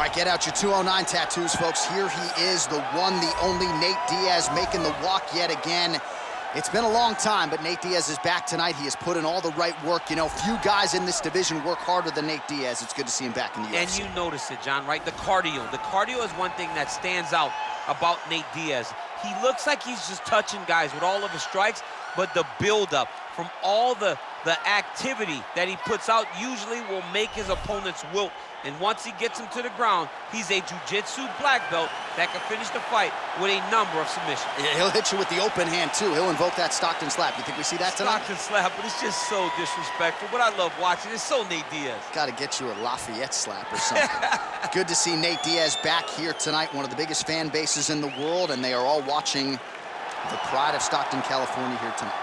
right, get out your 209 tattoos, folks. Here he is, the one, the only Nate Diaz, making the walk yet again. It's been a long time, but Nate Diaz is back tonight. He has put in all the right work. You know, few guys in this division work harder than Nate Diaz. It's good to see him back in the UFC. And you notice it, John, right? The cardio. The cardio is one thing that stands out about Nate Diaz. He looks like he's just touching guys with all of his strikes, but the buildup from all the activity that he puts out usually will make his opponents wilt. And once he gets him to the ground, he's a jiu-jitsu black belt that can finish the fight with a number of submissions. He'll hit you with the open hand, too. He'll invoke that Stockton slap. You think we see that tonight? Stockton slap, but it's just so disrespectful. But I love watching. It's so Nate Diaz. Got to get you a Lafayette slap or something. Good to see Nate Diaz back here tonight, one of the biggest fan bases in the world, and they are all watching the pride of Stockton, California here tonight.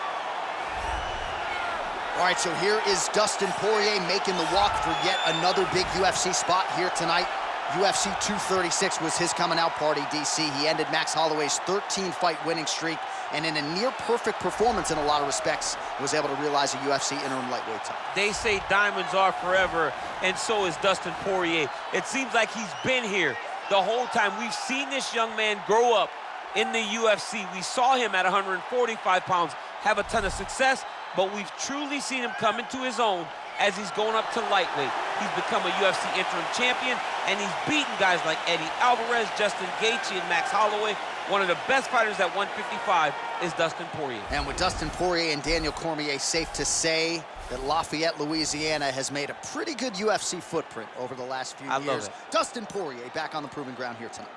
All right, so here is Dustin Poirier making the walk for yet another big UFC spot here tonight. UFC 236 was his coming out party, DC. He ended Max Holloway's 13-fight winning streak, and in a near-perfect performance in a lot of respects, was able to realize a UFC interim lightweight title. They say diamonds are forever, and so is Dustin Poirier. It seems like he's been here the whole time. We've seen this young man grow up in the UFC. We saw him at 145 pounds have a ton of success, but we've truly seen him come into his own as he's going up to lightweight. He's become a UFC interim champion, and he's beaten guys like Eddie Alvarez, Justin Gaethje, and Max Holloway. One of the best fighters at 155 is Dustin Poirier. And with Dustin Poirier and Daniel Cormier, safe to say that Lafayette, Louisiana has made a pretty good UFC footprint over the last few years. Love it. Dustin Poirier back on the proving ground here tonight.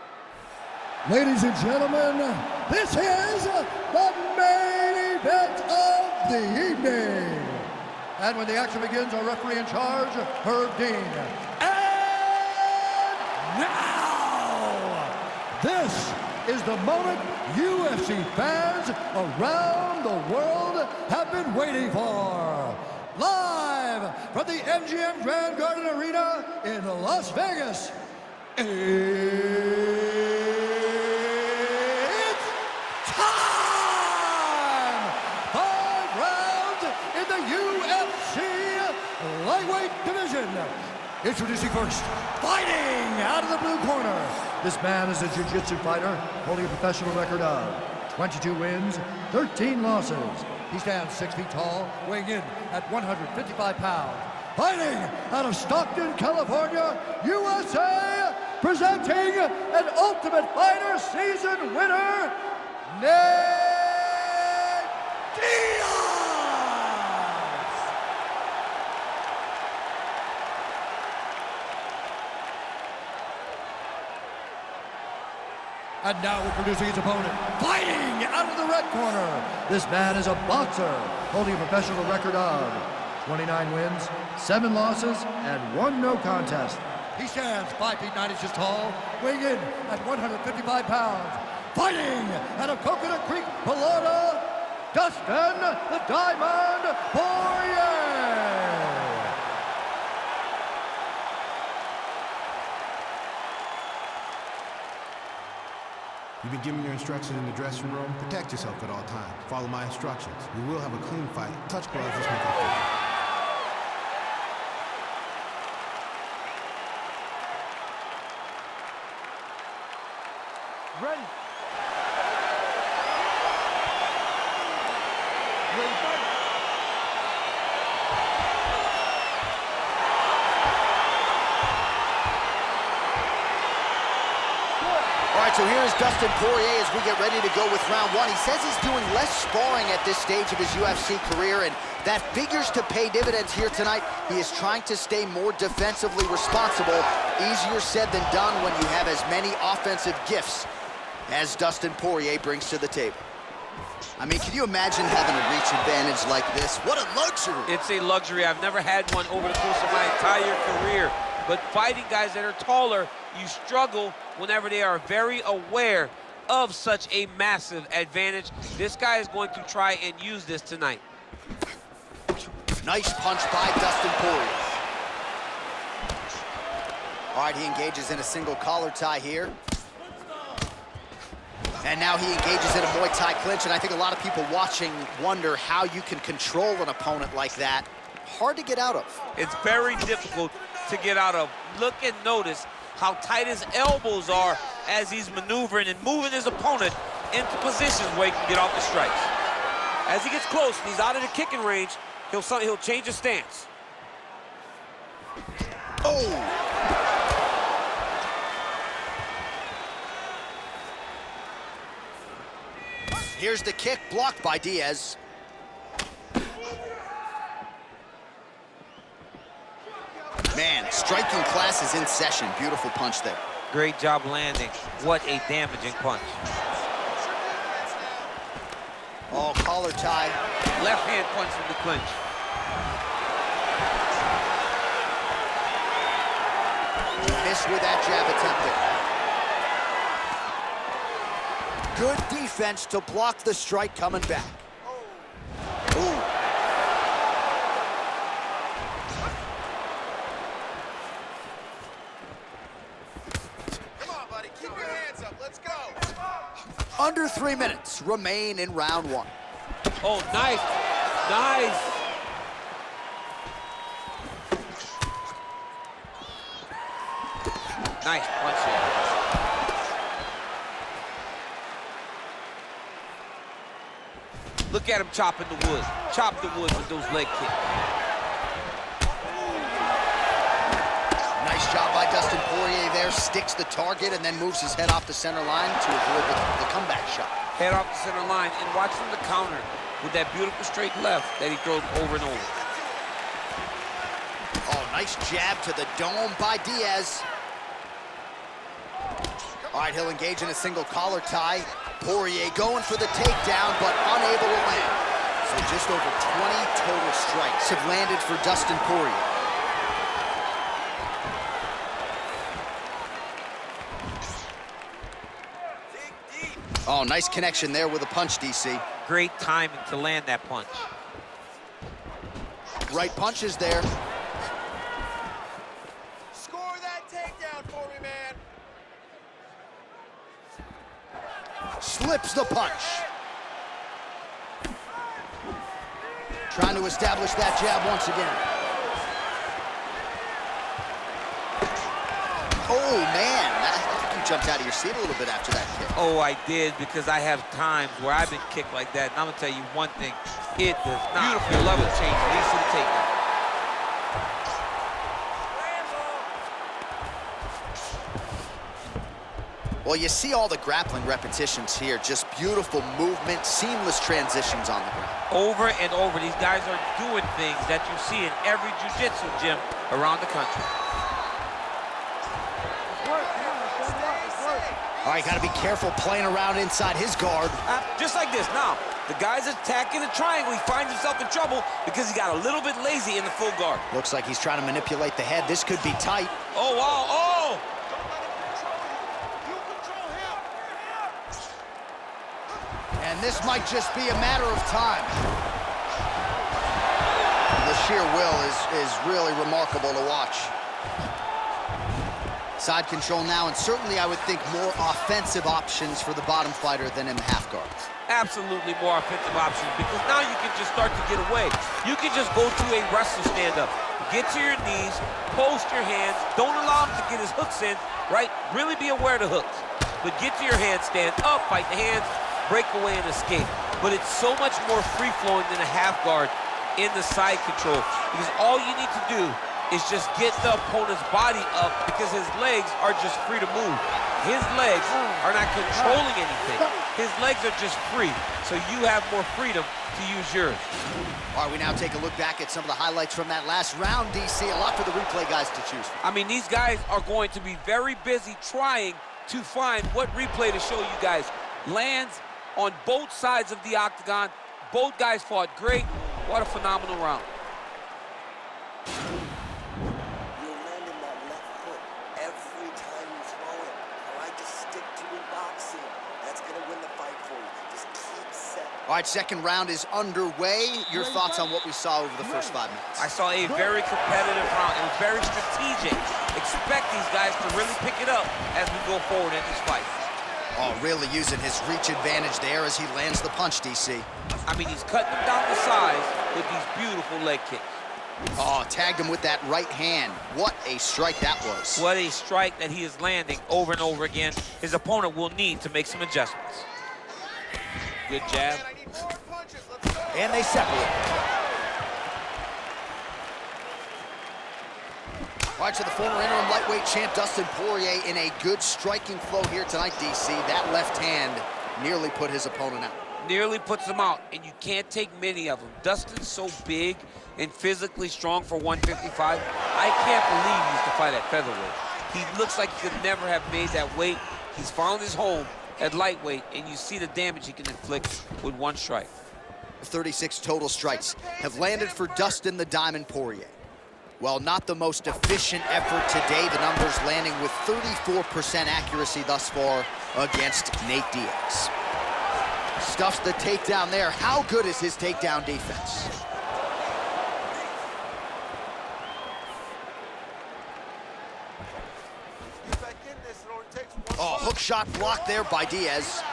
Ladies and gentlemen, this is the main event of the evening. And when the action begins, our referee in charge, Herb Dean. And now, this is the moment UFC fans around the world have been waiting for. Live from the MGM Grand Garden Arena in Las Vegas. Lightweight division. Introducing first, fighting out of the blue corner. This man is a jiu-jitsu fighter holding a professional record of 22 wins, 13 losses. He stands 6 feet tall, weighing in at 155 pounds. Fighting out of Stockton, California, USA, presenting an Ultimate Fighter season winner, Nate Diaz. And now introducing his opponent, fighting out of the red corner. This man is a boxer, holding a professional record of 29 wins, 7 losses, and 1 no contest. He stands 5 feet 9 inches tall, weighing in at 155 pounds. Fighting out of Coconut Creek, Florida, Dustin the Diamond Poirier. You've been given your instructions in the dressing room. Protect yourself at all times. Follow my instructions. We will have a clean fight. Touch gloves. Let's make it fair. Ready. Ready, fight. All right, so here is Dustin Poirier as we get ready to go with round 1. He says he's doing less sparring at this stage of his UFC career, and that figures to pay dividends here tonight. He is trying to stay more defensively responsible. Easier said than done when you have as many offensive gifts as Dustin Poirier brings to the table. I mean, can you imagine having a reach advantage like this? What a luxury. It's a luxury. I've never had one over the course of my entire career. But fighting guys that are taller, you struggle whenever they are very aware of such a massive advantage. This guy is going to try and use this tonight. Nice punch by Dustin Poirier. All right, he engages in a single collar tie here. And now he engages in a Muay Thai clinch, and I think a lot of people watching wonder how you can control an opponent like that. Hard to get out of. It's very difficult to get out of. Look and notice how tight his elbows are as he's maneuvering and moving his opponent into positions where he can get off the strikes. As he gets close and he's out of the kicking range, he'll change his stance. Oh! Here's the kick, blocked by Diaz. Man, striking class is in session. Beautiful punch there. Great job landing. What a damaging punch. Oh, collar tie. Left hand punch from the clinch. Missed with that jab attempt there. Good defense to block the strike coming back. Ooh. Under 3 minutes remain in round one. Oh, nice. Nice. Nice punch here. Look at him chopping the wood. Chop the wood with those leg kicks. Nice job by Dustin Poirier there. Sticks the target and then moves his head off the center line to avoid the comeback shot. Head off the center line and watch him the counter with that beautiful straight left that he throws over and over. Oh, nice jab to the dome by Diaz. All right, he'll engage in a single collar tie. Poirier going for the takedown, but unable to land. So just over 20 total strikes have landed for Dustin Poirier. Oh, nice connection there with a punch, DC. Great timing to land that punch. Right punches there. Score that takedown for me, man. Slips the punch. Trying to establish that jab once again. Oh, man. I think you jumped out of your seat a little bit after that kick. Oh, I did, because I have times where I've been kicked like that. And I'm going to tell you one thing. It does not. Beautiful level change. Leads to the takedown. Well, you see all the grappling repetitions here. Just beautiful movement, seamless transitions on the ground. Over and over, these guys are doing things that you see in every jiu-jitsu gym around the country. All right, got to be careful playing around inside his guard. Just like this. Now, the guy's attacking the triangle. He finds himself in trouble because he got a little bit lazy in the full guard. Looks like he's trying to manipulate the head. This could be tight. Oh, wow. Oh! And this might just be a matter of time. The sheer will is really remarkable to watch. Side control now, and certainly I would think more offensive options for the bottom fighter than in the half guards. Absolutely more offensive options, because now you can just start to get away. You can just go to a wrestler stand-up. Get to your knees, post your hands, don't allow him to get his hooks in, right? Really be aware of the hooks. But get to your hands, stand up, fight the hands, break away and escape. But it's so much more free-flowing than a half guard in the side control, because all you need to do is just get the opponent's body up, because his legs are just free to move. His legs are not controlling anything. His legs are just free, so you have more freedom to use yours. All right, we now take a look back at some of the highlights from that last round, DC. A lot for the replay guys to choose from. I mean, these guys are going to be very busy trying to find what replay to show you guys. Lands on both sides of the octagon. Both guys fought great. What a phenomenal round. You're landing that left hook every time you throw it. All right, just stick to your boxing. That's going to win the fight for you. Just keep set. All right, second round is underway. Your thoughts on what we saw over the first 5 minutes? I saw a very competitive round. It was very strategic. Expect these guys to really pick it up as we go forward in this fight. Oh, really using his reach advantage there as he lands the punch, DC. I mean, he's cutting them down to size with these beautiful leg kicks. Oh, tagged him with that right hand. What a strike that was. What a strike that he is landing over and over again. His opponent will need to make some adjustments. Good jab. And they separate. All right, so the former interim lightweight champ Dustin Poirier in a good striking flow here tonight, DC. That left hand nearly put his opponent out. Nearly puts him out, and you can't take many of them. Dustin's so big and physically strong for 155. I can't believe he used to fight at featherweight. He looks like he could never have made that weight. He's found his home at lightweight, and you see the damage he can inflict with one strike. 36 total strikes have landed for Dustin the Diamond Poirier. Well, not the most efficient effort today. The numbers landing with 34% accuracy thus far against Nate Diaz. Stuffs the takedown there. How good is his takedown defense? Oh, hook shot blocked there by Diaz.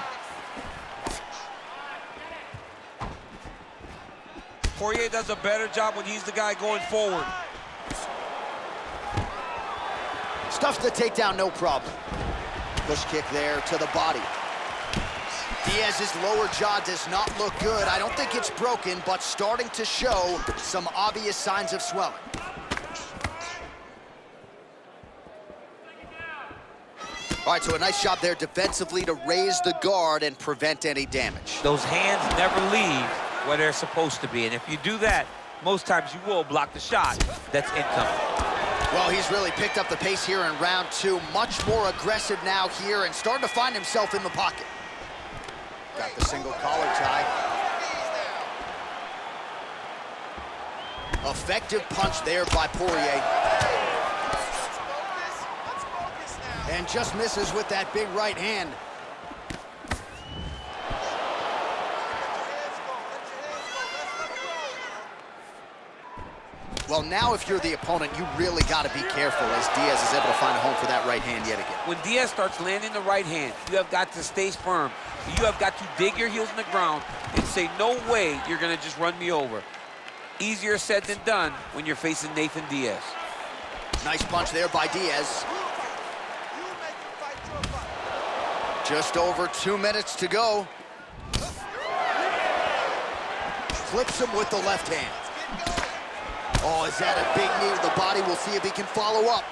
Poirier does a better job when he's the guy going forward. Stuffs the takedown, no problem. Push kick there to the body. Diaz's lower jaw does not look good. I don't think it's broken, but starting to show some obvious signs of swelling. All right, so a nice job there defensively to raise the guard and prevent any damage. Those hands never leave where they're supposed to be, and if you do that, most times you will block the shot that's incoming. Well, he's really picked up the pace here in round two. Much more aggressive now here and starting to find himself in the pocket. Got the single collar tie. Effective punch there by Poirier. And just misses with that big right hand. Well, now if you're the opponent, you really got to be careful as Diaz is able to find a home for that right hand yet again. When Diaz starts landing the right hand, you have got to stay firm. You have got to dig your heels in the ground and say, no way you're going to just run me over. Easier said than done when you're facing Nathan Diaz. Nice punch there by Diaz. Just over 2 minutes to go. Flips him with the left hand. Oh, is that a big knee to the body? We'll see if he can follow up.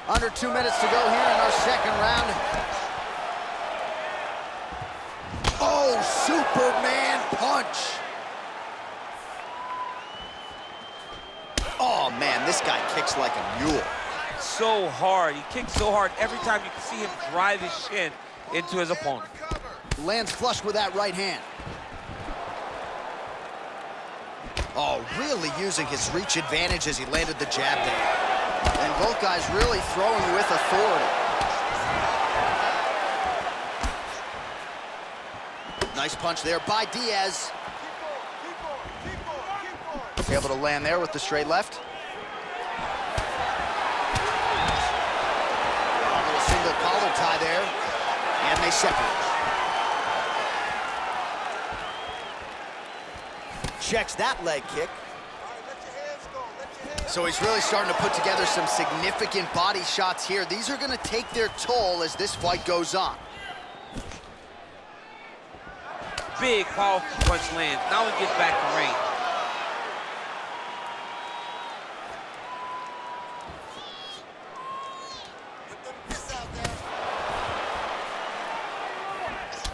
Under 2 minutes to go here in our second round. Oh, Superman punch. Oh, man, this guy kicks like a mule. So hard. He kicks so hard every time you can see him drive his shin into his opponent. Lands flush with that right hand. Oh, really using his reach advantage as he landed the jab there. And both guys really throwing with authority. Nice punch there by Diaz. Able to land there with the straight left. A little single collar tie there. And they separate. Checks that leg kick. So he's really starting to put together some significant body shots here. These are going to take their toll as this fight goes on. Big, powerful punch lands. Now he gets back to range.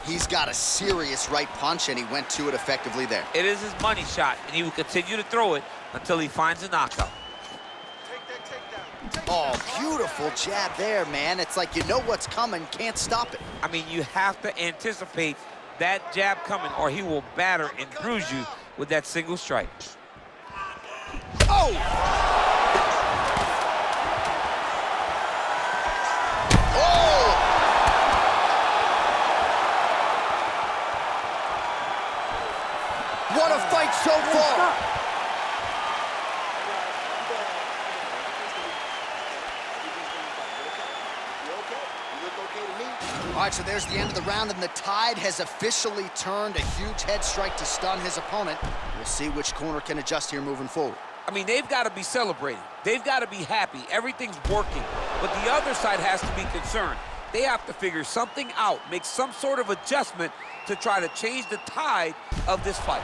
He's got a serious right punch, and he went to it effectively there. It is his money shot, and he will continue to throw it until he finds a knockout. Oh, beautiful jab there, man. It's like you know what's coming, can't stop it. I mean, you have to anticipate that jab coming, or he will batter and bruise you with that single strike. Oh! Oh! What a fight so far! All right, so there's the end of the round, and the tide has officially turned. A huge head strike to stun his opponent. We'll see which corner can adjust here moving forward. I mean, they've got to be celebrating. They've got to be happy. Everything's working. But the other side has to be concerned. They have to figure something out, make some sort of adjustment to try to change the tide of this fight.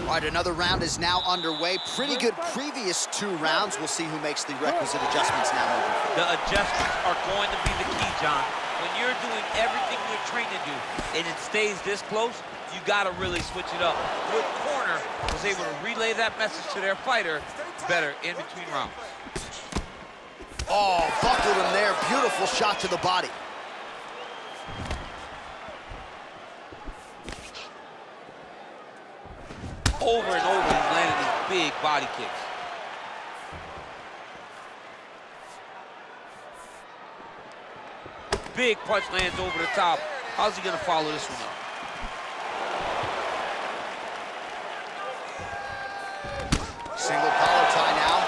All right, another round is now underway. Pretty good previous 2 rounds. We'll see who makes the requisite adjustments now moving forward. The adjustments are going to be the key, John. When you're doing everything you're trained to do and it stays this close, you got to really switch it up. Good corner was able to relay that message to their fighter better in between rounds. Oh, buckled him there. Beautiful shot to the body. Over and over, he's landing these big body kicks. Big punch lands over the top. How's he gonna follow this one up? Single collar tie now.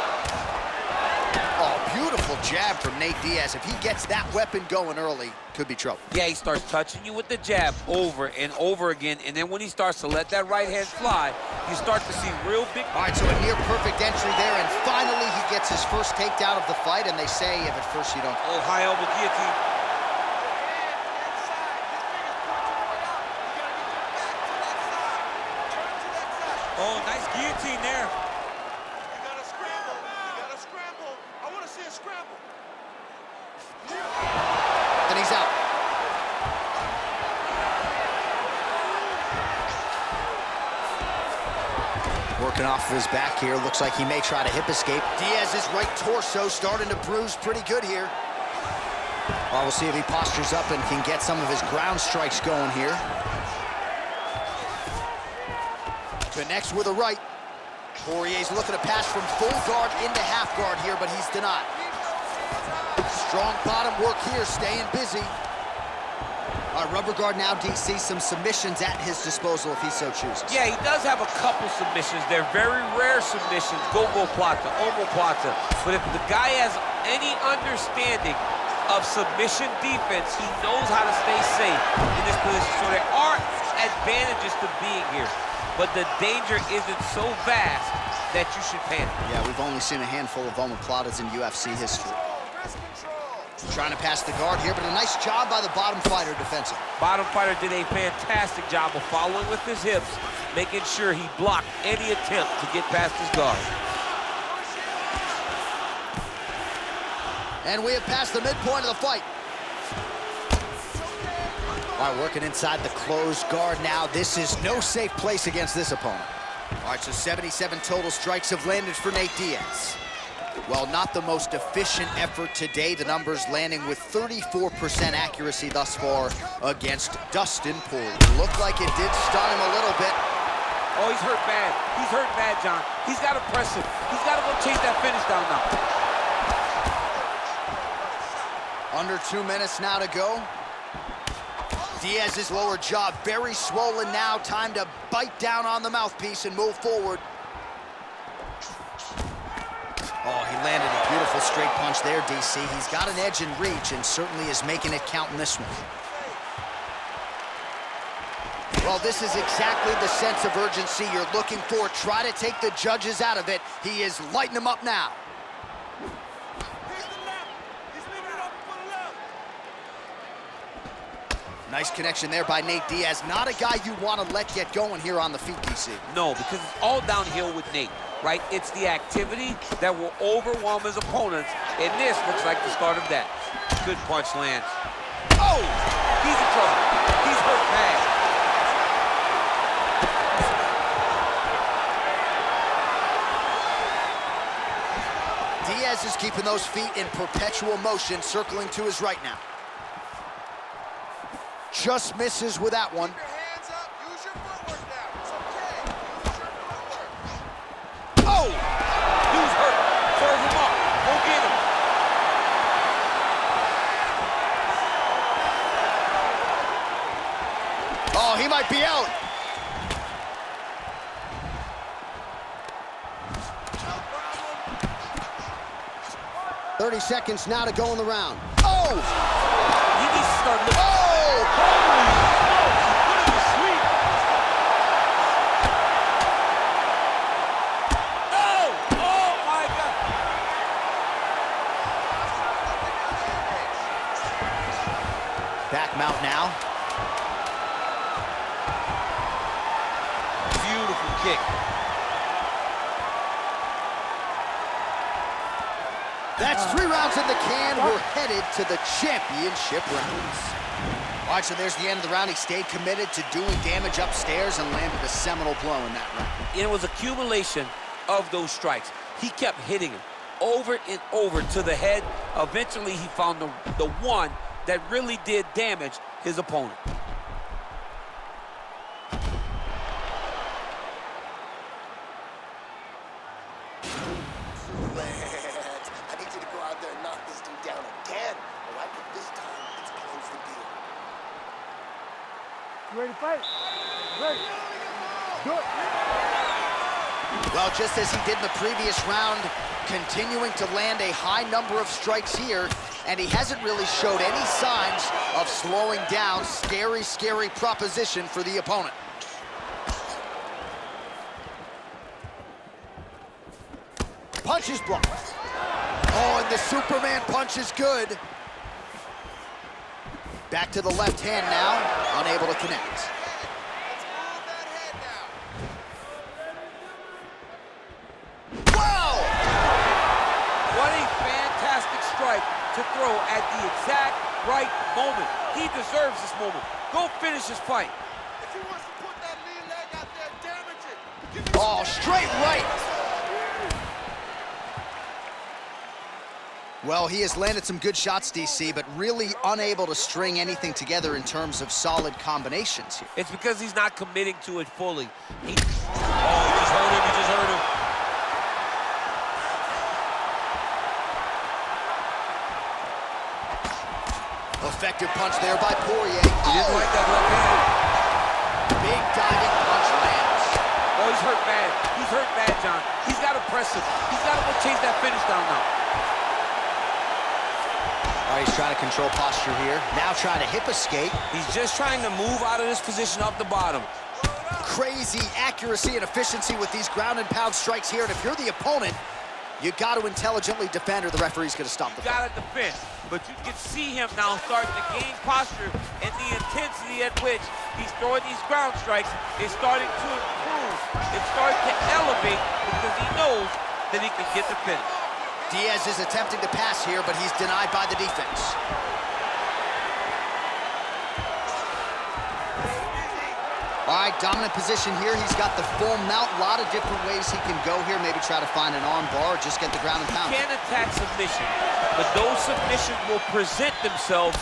Oh, beautiful jab from Nate Diaz. If he gets that weapon going early, could be trouble. Yeah, he starts touching you with the jab over and over again, and then when he starts to let that right hand fly, you start to see real big... All right, so a near perfect entry there, and finally he gets his first takedown of the fight, and they say if at first you don't... Oh, high elbow guillotine. Oh, nice guillotine there. You gotta scramble. You gotta scramble. I want to see a scramble. Then he's out. Working off of his back here. Looks like he may try to hip escape. Diaz's right torso starting to bruise pretty good here. Well, we'll see if he postures up and can get some of his ground strikes going here. Connects with a right. Poirier's looking to pass from full guard into half guard here, but he's denied. Strong bottom work here, staying busy. All right, rubber guard now, DC. Some submissions at his disposal if he so chooses. Yeah, he does have a couple submissions. They're very rare submissions. Go-go plata, omoplata. But if the guy has any understanding of submission defense, he knows how to stay safe in this position. So there are advantages to being here, but the danger isn't so vast that you should panic. Yeah, we've only seen a handful of omoplatas in UFC history. Trying to pass the guard here, but a nice job by the bottom fighter defensive. Bottom fighter did a fantastic job of following with his hips, making sure he blocked any attempt to get past his guard. And we have passed the midpoint of the fight. All right, working inside the closed guard now. This is no safe place against this opponent. All right, so 77 total strikes have landed for Nate Diaz. Well, not the most efficient effort today. The numbers landing with 34% accuracy thus far against Dustin Poirier. Looked like it did stun him a little bit. Oh, he's hurt bad. He's hurt bad, John. He's got to press him. He's got to go chase that finish down now. Under 2 minutes now to go. Diaz's lower jaw very swollen now. Time to bite down on the mouthpiece and move forward. Oh, he landed a beautiful straight punch there, DC. He's got an edge in reach and certainly is making it count in this one. Well, this is exactly the sense of urgency you're looking for. Try to take the judges out of it. He is lighting them up now. Nice connection there by Nate Diaz. Not a guy you want to let get going here on the feet, DC. No, because it's all downhill with Nate, right? It's the activity that will overwhelm his opponents, and this looks like the start of that. Good punch lands. Oh! He's in trouble. He's hurt bad. Diaz is keeping those feet in perpetual motion, circling to his right now. Just misses with that one. Hands up. Use your footwork now. It's okay. Use your footwork. Oh! Dude's hurt. Serve him up. Go get him. Oh, he might be out. 30 seconds now to go in the round. Oh! He needs to start looking. Oh! Holy smokes, he put him to sleep. Oh! Oh, my God. Back mount now. Beautiful kick. That's 3 rounds in the can. We're headed to the championship rounds. All right, so there's the end of the round. He stayed committed to doing damage upstairs and landed a seminal blow in that round. It was accumulation of those strikes. He kept hitting him over and over to the head. Eventually, he found the one that really did damage his opponent. I need you to go out there and knock this dude down again. All right, but this time, let's close the deal. You ready to fight? Ready. Do it. Well, just as he did in the previous round, continuing to land a high number of strikes here, and he hasn't really showed any signs of slowing down. Scary, scary proposition for the opponent. Punch is blocked. Oh, and the Superman punch is good. Back to the left hand now, unable to connect. Let's move that head now. Wow! What a fantastic strike to throw at the exact right moment. He deserves this moment. Go finish his fight. If he wants to put that lead leg out there, damage it. Give me Oh, straight right. Well, he has landed some good shots, DC, but really unable to string anything together in terms of solid combinations here. It's because he's not committing to it fully. He just hurt him, he just hurt him. Effective punch there by Poirier. He didn't like that left hand. Big diving punch lands. Oh, he's hurt bad. He's hurt bad, John. He's got to press him. He's got to go chase that finish down now. All right, he's trying to control posture here. Now trying to hip escape. He's just trying to move out of this position off the bottom. Crazy accuracy and efficiency with these ground and pound strikes here. And if you're the opponent, you got to intelligently defend or the referee's going to stop the You got to defend. But you can see him now starting to gain posture, and the intensity at which he's throwing these ground strikes is starting to improve. It's starting to elevate because he knows that he can get the finish. Diaz is attempting to pass here, but he's denied by the defense. All right, dominant position here. He's got the full mount. A lot of different ways he can go here. Maybe try to find an arm bar or just get the ground and pound. He can attack submission, but those submissions will present themselves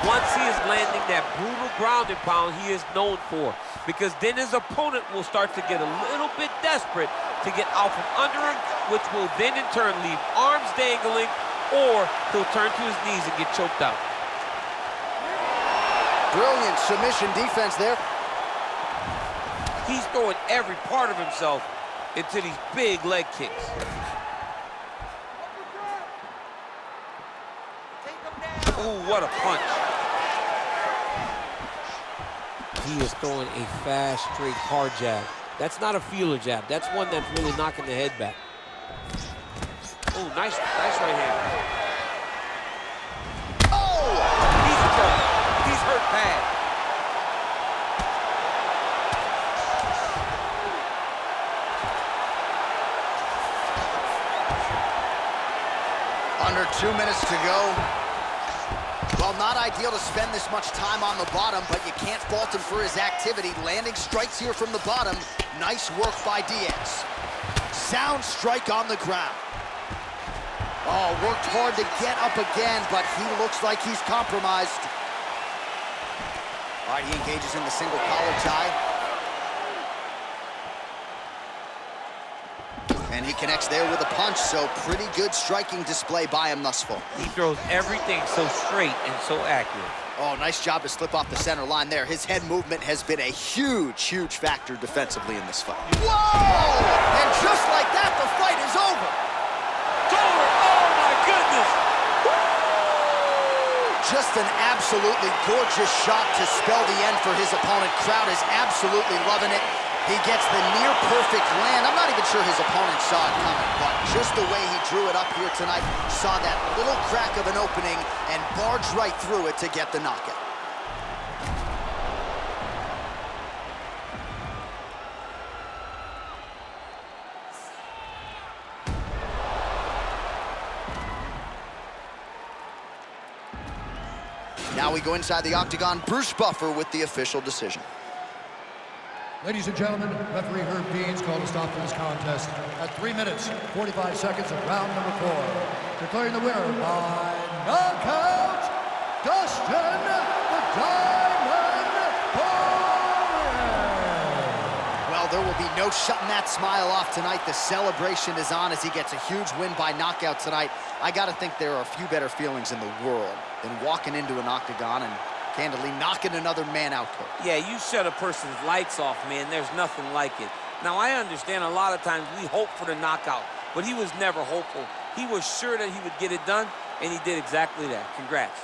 once he is landing that brutal ground and pound he is known for. Because then his opponent will start to get a little bit desperate to get out from under him, which will then in turn leave arms dangling, or he'll turn to his knees and get choked out. Brilliant submission defense there. He's throwing every part of himself into these big leg kicks. Ooh, what a punch. He is throwing a fast, straight, hard jab. That's not a feeler jab. That's one that's really knocking the head back. Ooh, nice right hand. Oh! He's in trouble. He's hurt bad. Under 2 minutes to go. Well, not ideal to spend this much time on the bottom, but you can't fault him for his activity. Landing strikes here from the bottom. Nice work by Diaz. Sound strike on the ground. Oh, worked hard to get up again, but he looks like he's compromised. All right, he engages in the single collar tie. And he connects there with a punch, so pretty good striking display by him thus far. He throws everything so straight and so accurate. Oh, nice job to slip off the center line there. His head movement has been a huge, huge factor defensively in this fight. Whoa! And just like that, the fight is over. It's over. Oh, my goodness. Just an absolutely gorgeous shot to spell the end for his opponent. Crowd is absolutely loving it. He gets the near-perfect land. I'm not even sure his opponent saw it coming, but just the way he drew it up here tonight, saw that little crack of an opening and barged right through it to get the knockout. Now we go inside the octagon. Bruce Buffer with the official decision. Ladies and gentlemen, referee Herb Deans called a stop to this contest at 3 minutes, 45 seconds of round number 4. Declaring the winner by knockout, Dustin the Diamond Poirier. Well, there will be no shutting that smile off tonight. The celebration is on as he gets a huge win by knockout tonight. I got to think there are a few better feelings in the world than walking into an octagon and candidly knocking another man out, Coach. Yeah, you shut a person's lights off, man. There's nothing like it. Now, I understand a lot of times we hope for the knockout, but he was never hopeful. He was sure that he would get it done, and he did exactly that. Congrats.